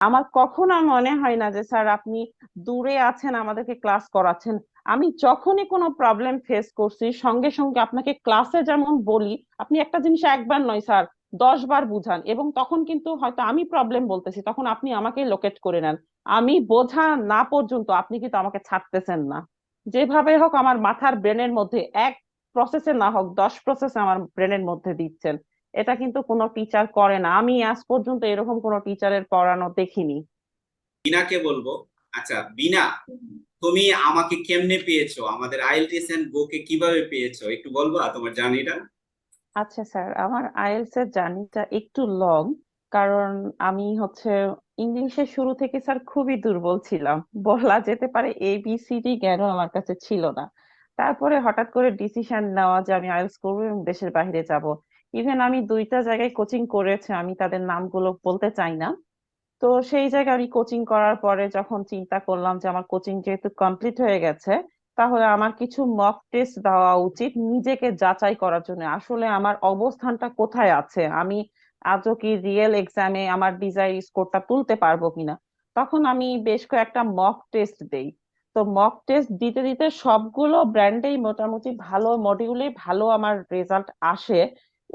আমার কখনো মনে হয় না যে স্যার আপনি দূরে আছেন আমাদেরকে ক্লাস করাচ্ছেন। আমি যখনই কোনো প্রবলেম ফেস করছি সঙ্গে সঙ্গে আপনাকে ক্লাসে যেমন বলি, আপনি একটা জিনিস একবার নয় স্যার 10 বার বুঝান, এবং তখন কিন্তু হয়তো আমি প্রবলেম বলতেছি, তখন আপনি আমাকে লোকেট করে নেন। আমি বোঝা না পর্যন্ত আপনি কিন্তু আমাকে ছাড়তেছেন না। যেভাবে হোক আমার মাথার ব্রেনের মধ্যে এক প্রসেসে না হোক 10 প্রসেসে আমার ব্রেনের মধ্যে দিচ্ছেন। এটা কিন্তু কোনো টিচার করে না, আমি আজ পর্যন্ত এরকম কোনো টিচারের পড়ানো দেখিনি। বিনাকে বলবো। আচ্ছা বিনা, তুমি আমাকে কেমনে পেয়েছো, আমাদের আইএলটিএস এন্ড গো কে কিভাবে পেয়েছো একটু বলবা তোমার জার্নিটা? আচ্ছা স্যার, আমার আইএলটিএস এর জার্নিটা একটু লং। কারণ আমি ইংলিশের শুরু থেকে স্যার খুবই দুর্বল ছিলাম, বলা যেতে পারে এবিসিডি জ্ঞানও আমার কাছে ছিল না। তারপরে হঠাৎ করে ডিসিশন নেওয়া যে আমি আইএলটিএস করবো এবং দেশের বাইরে যাব। ইভেন আমি 2টা জায়গায় কোচিং করেছি, আমি তাদের নামগুলো বলতে চাই না। তো সেই জায়গায় আমি কোচিং করার পরে যখন চিন্তা করলাম যে আমার কোচিং যেহেতু কমপ্লিট হয়ে গেছে, তাহলে আমার কিছু মক টেস্ট দেওয়া উচিত নিজেকে যাচাই করার জন্য আসলে আমার অবস্থানটা কোথায় আছে, আমি আজও কি রিয়েল এক্সামে আমার ডিজায়ার স্কোরটা তুলতে পারবো কিনা। তখন আমি বেশ কয়েকটা মক টেস্ট দেই। তো মক টেস্ট দিতে দিতে সবগুলো ব্র্যান্ডেই মোটামুটি ভালো মডিউলে ভালো আমার রেজাল্ট আসে,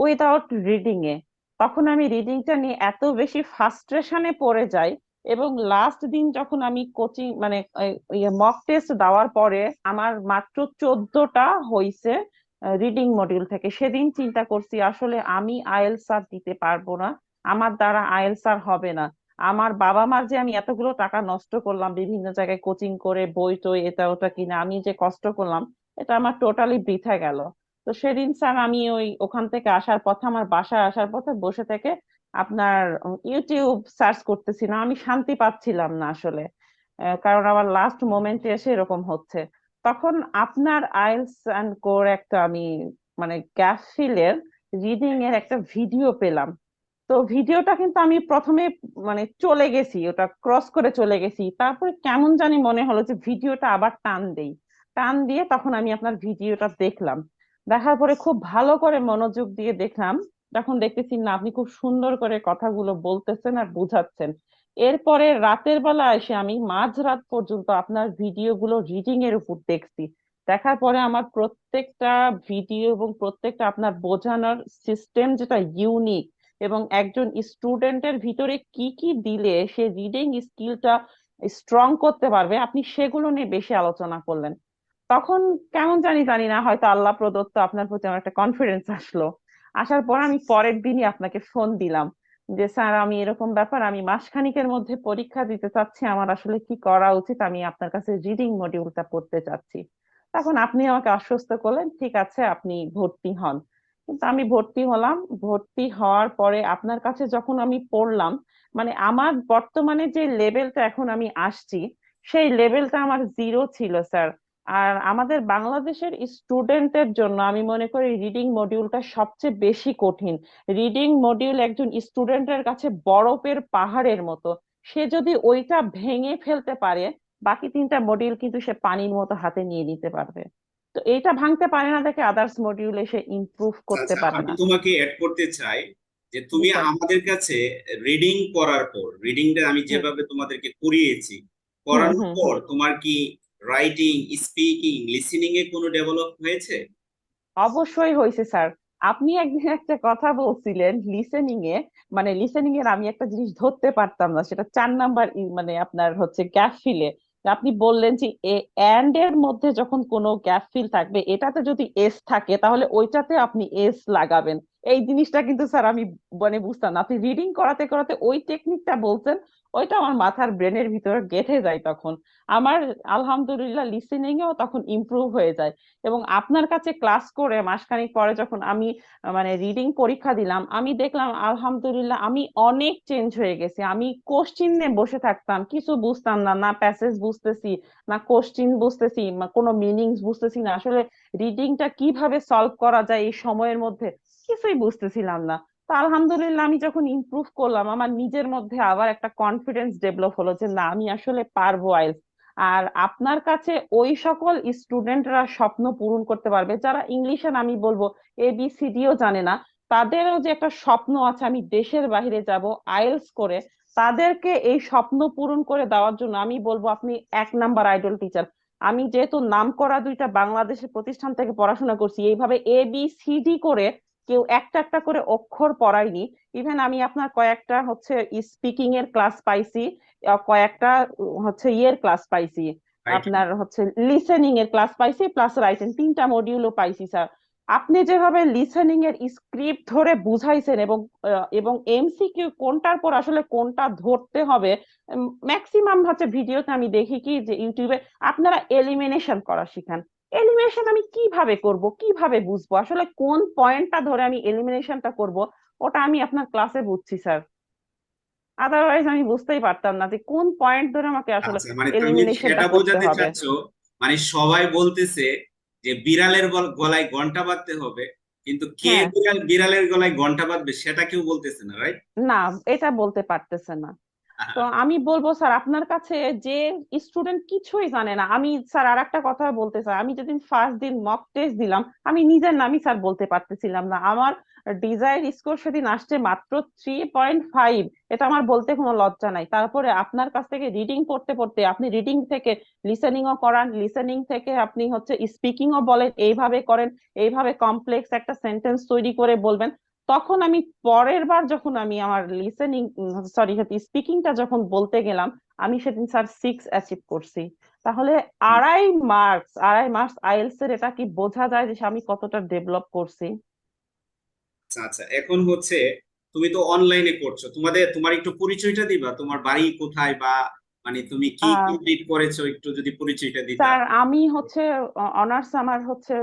উইদাউট রিডিং এ। তখন আমি রিডিংটা নিয়ে এত বেশি ফ্রাস্ট্রেশনে পড়ে যাই, এবং লাস্ট দিন যখন আমি কোচিং মানে মক টেস্ট দেওয়ার পরে আমার মাত্র 14টা হইছে রিডিং মডিউল থেকে, সেদিন চিন্তা করছি আসলে আমি আইএলটিএস আর দিতে পারবো না, আমার দ্বারা আইএলটিএস আর হবে না। আমার বাবা মার যে আমি এতগুলো টাকা নষ্ট করলাম বিভিন্ন জায়গায় কোচিং করে, বই টই এটা ওটা কিনে আমি যে কষ্ট করলাম, এটা আমার টোটালি বৃথা গেল। তো সেদিন স্যার আমি ওখান থেকে আসার পথে, আমার বাসায় আসার পথে বসে থেকে আপনার ইউটিউব সার্চ করতেছিলাম, আমি শান্তি পাচ্ছিলাম না আসলে। কারণ আমার লাস্ট মোমেন্টে এসে এরকম হচ্ছে। তখন আপনার আইএলটিএস অ্যান্ড কোর একটা আমি মানে গ্যাপ ফিলের রিডিং এর একটা ভিডিও পেলাম। তো ভিডিওটা কিন্তু আমি প্রথমে চলে গেছি, ওটা ক্রস করে চলে গেছি, তারপরে কেমন জানি মনে হলো যে ভিডিওটা আবার টান দেই। টান দিয়ে তখন আমি আপনার ভিডিওটা দেখলাম। দেখার পরে খুব ভালো করে মনোযোগ দিয়ে দেখলাম, তখন দেখতেছি না আপনি খুব সুন্দর করে কথাগুলো বলতেছেন আর বুঝাচ্ছেন। এরপরে রাতের বেলা এসে আমি মাঝরাত পর্যন্ত আপনার ভিডিওগুলো রিডিং এর উপর দেখছি। দেখার পরে আমার প্রত্যেকটা ভিডিও এবং প্রত্যেকটা আপনার বোঝানোর সিস্টেম যেটা ইউনিক, এবং একজন স্টুডেন্টের ভিতরে কি কি দিলে সে রিডিং স্কিলটা স্ট্রং করতে পারবে, আপনি সেগুলো নিয়ে বেশি আলোচনা করলেন। তখন কেমন জানি জানি না, হয়তো আল্লাহ প্রদত্ত আপনার প্রতি আমার একটা কনফিডেন্স আসলো। আসার পর আমি পরের দিনই আপনাকে ফোন দিলাম যে স্যার আমি এরকম ব্যাপার, আমি মাসখানেকের মধ্যে পরীক্ষা দিতে চাচ্ছি, আমার আসলে কি করা উচিত, আমি আপনার কাছে রিডিং মডিউলটা পড়তে চাচ্ছি। তখন আপনি আমাকে আশ্বস্ত করলেন ঠিক আছে আপনি ভর্তি হন। কিন্তু আমি ভর্তি হলাম। ভর্তি হওয়ার পরে আপনার কাছে যখন আমি পড়লাম, আমার বর্তমানে যে লেভেলটা এখন আমি আসছি, সেই লেভেলটা আমার 0 ছিল স্যার। আর আমাদের বাংলাদেশের স্টুডেন্টের জন্য আমি মনে করি রিডিং মডিউলটা সবচেয়ে বেশি কঠিন। রিডিং মডিউল একজন স্টুডেন্টের কাছে বরফের পাহাড়ের মতো। সে যদি ওইটা ভেঙে ফেলতে পারে, বাকি 3টা মডিউল কিন্তু সে পানির মতো হাতে নিয়ে নিতে পারবে। তো এইটা ভাঙতে পারে না দেখে আদার্স মডিউলে সে ইমপ্রুভ করতে আচ্ছা পারে আমি না। তোমাকে অ্যাড করতে চাই যে জি তুমি স্যার। আমাদের কাছে রিডিং করার পর, রিডিংটা আমি হুম যেভাবে তোমাদেরকে করিয়েছি, হুম করানোর হুম পর হুম। তোমার কি রাইটিং, স্পিকিং, লিসেনিং এ কোনো ডেভেলপ হয়েছে? অবশ্যই হয়েছে স্যার। আপনি একদিন একটা কথা বলছিলেন লিসেনিং এ, লিসেনিং এর আমি একটা জিনিস ধরতে পারতাম না, সেটা 4 নাম্বার আপনার গ্যাপ ফিলে। আপনি বললেন যে এন্ড এর মধ্যে যখন কোনো গ্যাপ ফিল থাকবে, এটাতে যদি এস থাকে তাহলে ওইটাতে আপনি এস লাগাবেন। এই জিনিসটা কিন্তু স্যার আমি বুঝতাম না, আপনি রিডিং করাতে করাতে ওই টেকনিকটা বলছেন, ওইটা আমার মাথার ব্রেনের ভিতরে গেঁথে যায় তখন। আমার আলহামদুলিল্লাহ লিসেনিং এও তখন ইমপ্রুভ হয়ে যায়। এবং আপনার কাছে ক্লাস করে মাসখানেক পরে যখন আমি রিডিং পরীক্ষা দিলাম, আমি দেখলাম আলহামদুলিল্লাহ আমি অনেক চেঞ্জ হয়ে গেছি। আমি কোশ্চিনে বসে থাকতাম, কিছু বুঝতাম না, না প্যাসেজ বুঝতেছি, না কোশ্চিন বুঝতেছি, কোনো মিনিংস বুঝতেছি না, আসলে রিডিংটা কিভাবে সলভ করা যায় এই সময়ের মধ্যে কিছুই বুঝতেছিলাম না। তো আলহামদুলিল্লাহ আমি যখন ইমপ্রুভ করলাম, আমার নিজের মধ্যে আবার একটা কনফিডেন্স ডেভেলপ হলো যে না আমি আসলে পারবো আইএলটিএস। আর আপনার কাছে ওই সকল স্টুডেন্টরা স্বপ্ন পূরণ করতে পারবে যারা ইংলিশে আমি বলবো এবিসিডিও জানে না, তাদেরও যে একটা স্বপ্ন আছে আমি দেশের বাইরে যাব আইএলটিএস করে, তাদেরকে এই স্বপ্ন পূরণ করে দেওয়ার জন্য আমি বলবো আপনি 1 নাম্বার আইডল টিচার। আমি যেহেতু নামকরা 2টা বাংলাদেশের প্রতিষ্ঠান থেকে পড়াশোনা করছি, এইভাবে ABCD করে কেউ একটা একটা করে অক্ষর পড়ায়নি। ইভেন আমি আপনার কয়েকটা হচ্ছে স্পিকিং এর ক্লাস পাইছি, কয়েকটা হচ্ছে ইয়ের ক্লাস পাইছি, রাইটিং। আপনার হচ্ছে লিসেনিং এর ক্লাস পাইছি, প্লাস রাইটিং 3টা মডিউলও পাইছি স্যার। আপনি যেভাবে লিসেনিং এর স্ক্রিপ্ট ধরে বুঝাইছেন এবং MCকিউ কোনটার পর আসলে কোনটা ধরতে হবে, ম্যাক্সিমাম হচ্ছে ভিডিওতে আমি দেখি কি যে ইউটিউবে আপনারা এলিমিনেশন করা শিখান। এলিমিনেশন আমি কিভাবে করব, কিভাবে বুঝবো আসলে কোন পয়েন্টটা ধরে আমি এলিমিনেশনটা করব? ওটা আমি আপনার ক্লাসে বুঝছি স্যার, আদারওয়াইজ আমি বুঝতেই পারতাম না যে কোন পয়েন্ট ধরে আমাকে আসলে আচ্ছা, মানে তুমি এলিমিনেশনটা সেটা করতে বোঝাতে হবে। চাচ্ছো, মানে সবাই বলতেছে যে বিড়ালের গলায় ঘন্টা বাঁধতে হবে, কিন্তু কে হ্যাঁ, বিড়ালের গলায় ঘন্টা বাঁধবে সেটা কেউ বলতেছে না, রাইট? না, এটা বলতে পারতেছে না। তো আমি বলবো স্যার আপনার কাছে যে স্টুডেন্ট কিছুই জানে না, আমি স্যার আর একটা কথা বলতে চাই, আমি যেদিন ফার্স্ট দিন মক টেস্ট দিলাম আমি নিজের নামই স্যার বলতে পারতেছিলাম না। আমার ডিজায়ার স্কোর সেদিন আসছে মাত্র 3.5। এটা আমার বলতে কোনো লজ্জা নাই। তারপরে আপনার কাছ থেকে রিডিং পড়তে পড়তে আপনি রিডিং থেকে লিসেনিংও করান, লিসেনিং থেকে আপনি হচ্ছে স্পিকিংও বলেন, এইভাবে করেন, এইভাবে কমপ্লেক্স একটা সেন্টেন্স তৈরি করে বলবেন। তখন আমি পরের বার যখন আমি আমার লিসেনিং সরি স্পিকিংটা যখন বলতে গেলাম, আমি সেদিন স্যার 6 অ্যাচিভ করছি। তাহলে 2.5 মার্কস আইএলটিএস এর, এটা কি বোঝা যায় যে আমি কতটা ডেভেলপ করছি? আচ্ছা আচ্ছা, এখন হচ্ছে তুমি তো অনলাইনে করছো, তোমার একটু পরিচয়টা দিবা, তোমার বাড়ি কোথায়, বা মানে তুমি কি আহ কমপ্লিট করেছো, একটু যদি পরিচয়টা দিতা। স্যার আমি হচ্ছে অনার্স আমার হচ্ছে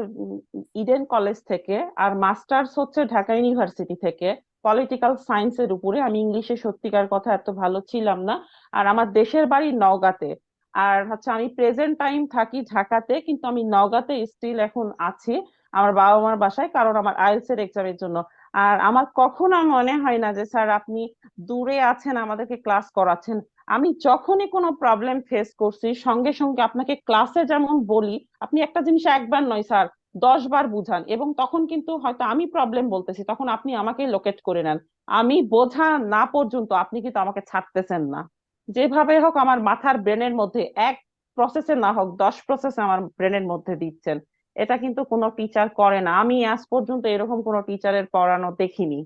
ইডেন কলেজ থেকে, আর মাস্টার্স হচ্ছে ঢাকা ইউনিভার্সিটি থেকে, পলিটিক্যাল সায়েন্সের উপরে। আমি ইংলিশে সত্যিকার কথা এত ভালো ছিলাম না। আর আমার দেশের বাড়ি নওগাঁতে। আর হচ্ছে আমি প্রেজেন্ট টাইম থাকি ঢাকাতে, কিন্তু আমি নওগাঁতে স্টিল এখন আছি আমার বাবা মার বাসায়, কারণ আমার আইএলটিএস এর এক্সামের জন্য। আর আমার কখনো মনে হয় না যে স্যার আপনি দূরে আছেন আমাদেরকে ক্লাস করাচ্ছেন। আমি যখনই কোনো প্রবলেম ফেস করছি সঙ্গে সঙ্গে আপনাকে ক্লাসে যেমন বলি, আপনি একটা জিনিস একবার নয় স্যার 10 বার বুঝান, এবং তখন কিন্তু হয়তো আমি প্রবলেম বলতেছি তখন আপনি আমাকে লোকেট করে নেন। আমি বোঝা না পর্যন্ত আপনি কিন্তু আমাকে ছাড়তেছেন না। যেভাবে হোক আমার মাথার ব্রেনের মধ্যে এক প্রসেসে না হোক 10 প্রসেসে আমার ব্রেনের মধ্যে দিচ্ছেন। এটা কিন্তু কোনো টিচার করে না, আমি আজ পর্যন্ত এরকম কোনো টিচারের পড়ানো দেখিনি।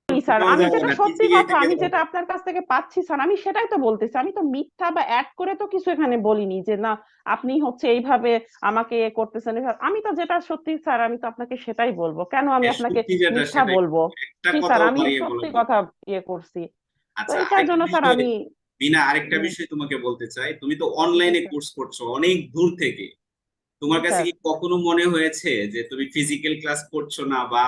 স্যার পাওয়া আমি যাবে যেটা না, সত্যি পিছিয়ে কথা, থেকে আমি যাবে। যেটা আপনার কাছ থেকে পাচ্ছি স্যার আমি সেটাই তো বলতেছি, আমি তো মিথ্যা বা অ্যাড করে তো কিছু এখানে বলিনি যে না আপনি হচ্ছে এইভাবে আমাকে এ করতেছেন। আমি তো যেটা সত্যি স্যার আমি তো আপনাকে সেটাই বলবো, কেন আমি হ্যাঁ, আপনাকে সত্যি যেটা মিথ্যা সেটাই, বলবো? একটা জি স্যার, কথাও আমি বাড়িয়ে সত্যি বলবে। কথা ইয়ে করছি। তো আচ্ছা, এটার আরেকটা জন্য স্যার বিষয়, আমি বিনা আরেকটা উম, বিষয় তোমাকে বলতে চাই, তুমি তো জি অনলাইনে স্যার। কোর্স করছো অনেক দূর থেকে, জি তোমার কাছে স্যার। কি কখনো মনে হয়েছে যে তুমি ফিজিক্যাল ক্লাস করছো না, বা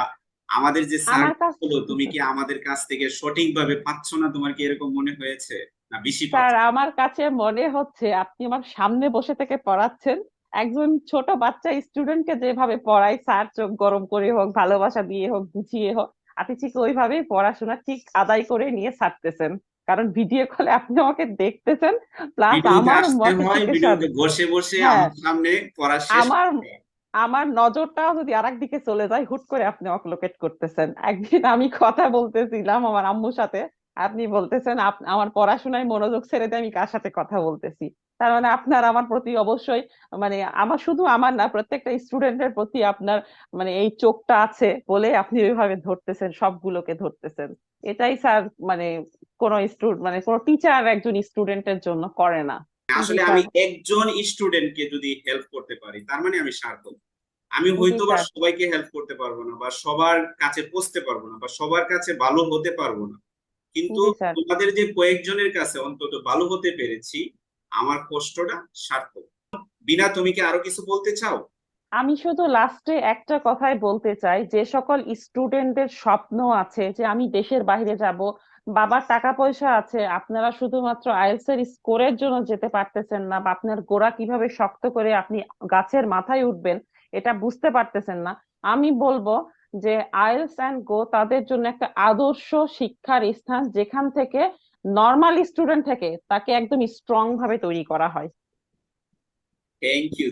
আমাদের যে আমার সার্ভিস কাছে গুলো তুমি কি আমাদের কাছ থেকে সঠিকভাবে পাচ্ছ না, তোমার কি এরকম মনে হয়েছে, না বেশি স্যার পাচ্ছ? আমার কাছে মনে হচ্ছে আপনি আমার সামনে বসে থেকে পড়াচ্ছেন, একজন ছোট বাচ্চা স্টুডেন্টকে যেভাবে পড়ায় স্যার চোখ গরম করে হোক ভালোবাসা দিয়ে হোক বুঝিয়ে হোক, আপনি ঠিক ওইভাবেই পড়াশোনা ঠিক আদায় করে নিয়ে ছাড়তেছেন। কারণ ভিডিও কলে আপনি আমাকে দেখতেছেন, প্লাস ভিডিওতে আমার আসতে হয়, মোটিফিকেশন। ভিডিওতে বসে বসে হ্যাঁ, আমার সামনে পড়া শেষ আমার করে। আমার নজরটাও যদি আরেক দিকে চলে যায় হুট করে আপনি অকলোকেট করতেছেন। একদিন আমি কথা বলতেছিলাম আমার আম্মুর সাথে, আপনি বলতেছেন আমার পড়াশোনায় মনোযোগ ছেড়ে দিয়ে আমি কার সাথে কথা বলতেছি। তার মানে আপনার আমার প্রতি অবশ্যই, মানে আমার শুধু আমার না প্রত্যেকটা স্টুডেন্টের প্রতি আপনার মানে এই চোখটা আছে বলে আপনি ওইভাবে ধরতেছেন, সবগুলোকে ধরতেছেন। এটাই স্যার মানে কোন মানে কোন টিচার একজন স্টুডেন্টের জন্য করে না। জি আসলে আমি স্যার। একজন স্টুডেন্টকে যদি হেল্প করতে পারি তার মানে আমি সার্থক। আমি জি হয়তো বা স্যার। সবাইকে হেল্প করতে পারবো না, বা সবার কাছে পৌঁছতে পারবো না, বা সবার কাছে ভালো হতে পারবো না, কিন্তু জি স্যার। তোমাদের যে কয়েকজনের কাছে অন্তত ভালো হতে পেরেছি, আমার কষ্টটা সার্থক। বিনা, তুমি কি আরো কিছু বলতে চাও? আমি শুধু লাস্টে একটা কথাই বলতে চাই, যে সকল স্টুডেন্টদের স্বপ্ন আছে যে আমি দেশের বাইরে যাব, বাবার টাকা পয়সা আছে, আপনারা শুধুমাত্র আইএলটিএস এর স্কোরের জন্য যেতে পারতেছেন না, বা আপনার গোড়া কিভাবে শক্ত করে আপনি গাছের মাথায় উঠবেন এটা বুঝতে পারতেছেন না, আমি বলবো যে আইএলটিএস অ্যান্ড গো তাদের জন্য একটা আদর্শ শিক্ষার স্থান, যেখান থেকে নর্মাল স্টুডেন্ট থেকে তাকে একদম স্ট্রং ভাবে তৈরি করা হয়। Thank you.